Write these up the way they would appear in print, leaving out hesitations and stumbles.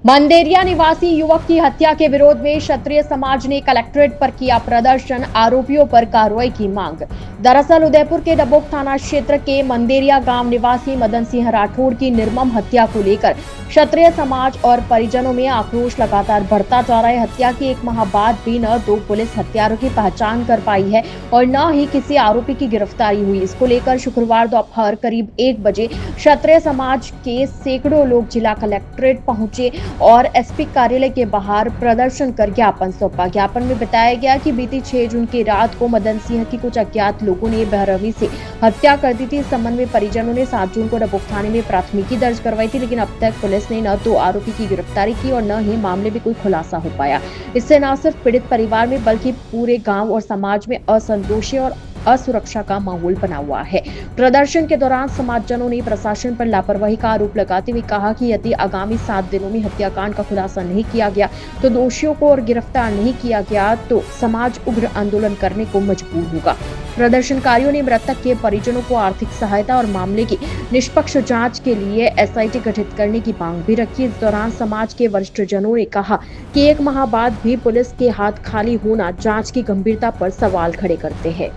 मंदेरिया निवासी युवक की हत्या के विरोध में क्षत्रिय समाज ने कलेक्ट्रेट पर किया प्रदर्शन, आरोपियों पर कार्रवाई की मांग। दरअसल उदयपुर के डबोक थाना क्षेत्र के मंदेरिया गांव निवासी मदन सिंह राठौड़ की निर्मम हत्या को लेकर क्षत्रिय समाज और परिजनों में आक्रोश लगातार बढ़ता जा रहा है। हत्या के एक माह बाद भी न तो पुलिस हत्यारों की पहचान कर पाई है और न ही किसी आरोपी की गिरफ्तारी हुई। इसको लेकर शुक्रवार दोपहर करीब 1 बजे क्षत्रिय समाज के सैकड़ों लोग जिला कलेक्ट्रेट पहुंचे और एसपी कार्यालय के बाहर प्रदर्शन कर ज्ञापन सौंपा। ज्ञापन में बताया गया कि बीती 6 जून की रात को मदन सिंह की कुछ अज्ञात लोगों ने बेरहमी से हत्या कर दी थी। इस संबंध में परिजनों ने 7 जून को डबोक थाने में प्राथमिकी दर्ज करवाई थी, लेकिन अब तक पुलिस ने न तो आरोपी की गिरफ्तारी की और न ही मामले में कोई खुलासा हो पाया। इससे न सिर्फ पीड़ित परिवार में बल्कि पूरे गाँव और समाज में असंतोषी और असुरक्षा का माहौल बना हुआ है। प्रदर्शन के दौरान समाजजनों ने प्रशासन पर लापरवाही का आरोप लगाते हुए कहा कि यदि आगामी 7 दिनों में हत्याकांड का खुलासा नहीं किया गया तो दोषियों को और गिरफ्तार नहीं किया गया तो समाज उग्र आंदोलन करने को मजबूर होगा। प्रदर्शनकारियों ने मृतक के परिजनों को आर्थिक सहायता और मामले की निष्पक्ष जांच के लिए एसआईटी गठित करने की मांग भी रखी। इस दौरान समाज के वरिष्ठ जनों ने कहा कि 1 माह बाद भी पुलिस के हाथ खाली होना जांच की गंभीरता पर सवाल खड़े करते हैं।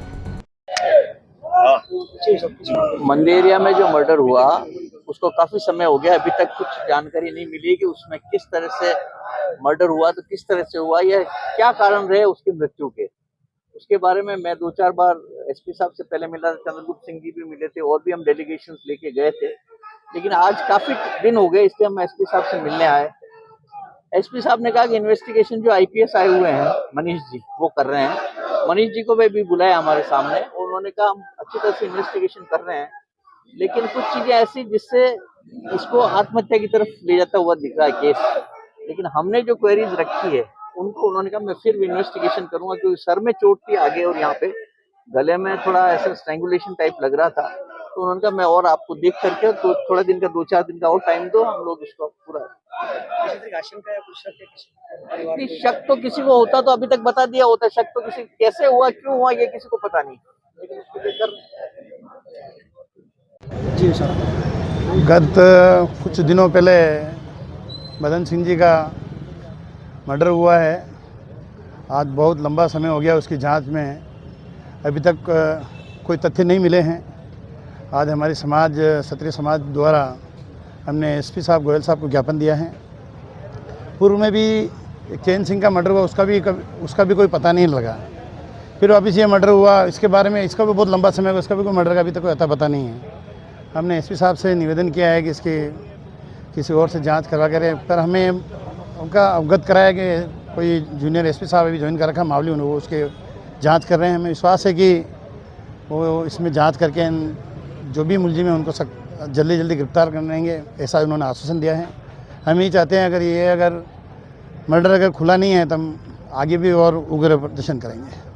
मंदेरिया में जो मर्डर हुआ उसको काफी समय हो गया, अभी तक कुछ जानकारी नहीं मिली कि उसमें किस तरह से मर्डर हुआ, तो किस तरह से हुआ, या क्या कारण रहे उसकी मृत्यु के। उसके बारे में मैं 2-4 बार एसपी साहब से पहले मिला, चंद्रगुप्त सिंह जी भी मिले थे और भी हम डेलीगेशन लेके गए थे, लेकिन आज काफी दिन हो गए इसलिए हम एसपी साहब से मिलने आए। एसपी साहब ने कहा कि इन्वेस्टिगेशन जो आईपीएस आए हुए हैं मनीष जी वो कर रहे हैं। मनीष जी को भी बुलाया हमारे सामने और उन्होंने कहा हम अच्छी तरह से इन्वेस्टिगेशन कर रहे हैं, लेकिन कुछ चीजें ऐसी जिससे इसको आत्महत्या की तरफ ले जाता हुआ दिख रहा है केस। लेकिन हमने जो क्वेरीज रखी है उनको उन्होंने कहा मैं फिर भी इन्वेस्टिगेशन करूंगा, क्योंकि सर में चोट थी आगे और यहाँ पे गले में थोड़ा ऐसा स्ट्रैंगुलेशन टाइप लग रहा था, तो उन्होंने कहा मैं और आपको देख करके तो थोड़ा दिन का 2-4 दिन का और टाइम दो, हम लोग इसको पूरा। शक तो किसी को होता तो अभी तक बता दिया होता, शक तो किसी कैसे हुआ क्यों हुआ ये किसी को पता नहीं, लेकिन उसको लेकर जी सर, गत कुछ दिनों पहले मदन सिंह जी का मर्डर हुआ है। आज बहुत लंबा समय हो गया उसकी जांच में, अभी तक कोई तथ्य नहीं मिले हैं। आज हमारी समाज क्षत्रिय समाज द्वारा हमने एसपी साहब गोयल साहब को ज्ञापन दिया है। पूर्व में भी एक चैन सिंह का मर्डर हुआ, उसका भी कोई पता नहीं लगा। फिर वापस ये मर्डर हुआ, इसके बारे में इसका भी बहुत लंबा समय हुआ, इसका भी कोई मर्डर का अभी तक कोई अता पता नहीं है। हमने एसपी साहब से निवेदन किया है कि इसकी किसी और से जांच करवा करें, पर हमें उनका अवगत कराया कि कोई जूनियर एसपी साहब अभी ज्वाइन कर रखा मामले, वो उसके जाँच कर रहे हैं। हमें विश्वास है कि वो इसमें जाँच करके जो भी मुलजिम है उनको जल्दी गिरफ्तार कर लेंगे, ऐसा उन्होंने आश्वासन दिया है। हम यही चाहते हैं अगर मर्डर खुला नहीं है तो हम आगे भी और उग्र प्रदर्शन करेंगे।